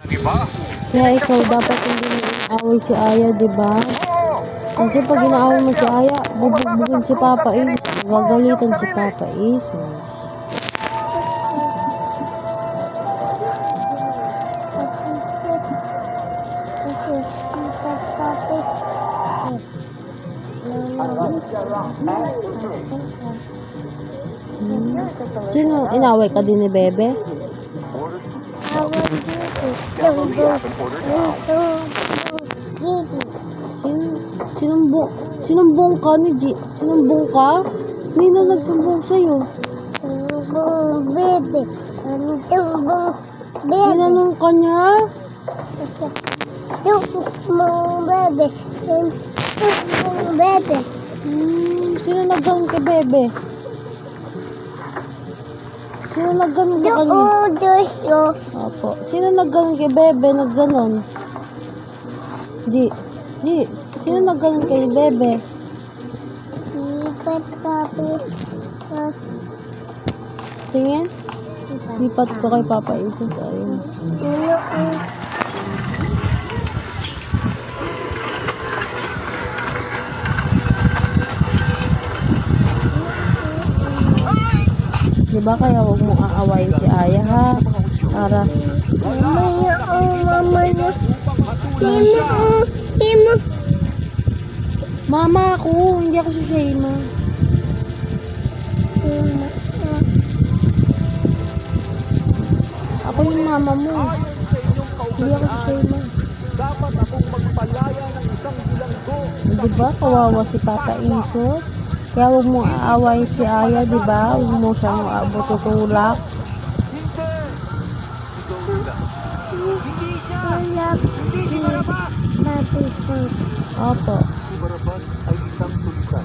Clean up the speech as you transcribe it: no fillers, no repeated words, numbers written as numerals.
Kaya ikaw dapat hindi mo inaaway si Aya, di ba? Kasi pag inaaway mo si Aya, bubugbugin si Papa Is. Gagalitan si Papa Is. Sino inaway ka din ni Bebe? Sinumbong ka ni G? Sinumbong ka? Nino nagsumbong sa'yo? Sumbong Bebe. Sumbong Bebe. Tinanong ka niya? Sumbong Bebe. Sumbong Bebe. Sino nagganon kay Bebe? Sino nagganon sa kanya? Opo. Sino nagganon kay Bebe? Nagganon? Di. Sino nagganon kay Bebe? Lipat kapit. Tingin? Lipat ko kay Papa Isus. Ayun. Diba kaya huwag mong aawayin si Aya, ha? Para Mamaya. mama ako, hindi ako si Shayma. Ako yung mama mo. Hindi ako si Shayma. Dapat akong magpalaya ng isang bilanggo. Diba kawawa si Papa Isus? Kaya huwag mong aawayin si Aya, diba? Huwag mo siyang tutulak. Opo. Si Barabas ay isang tulisan.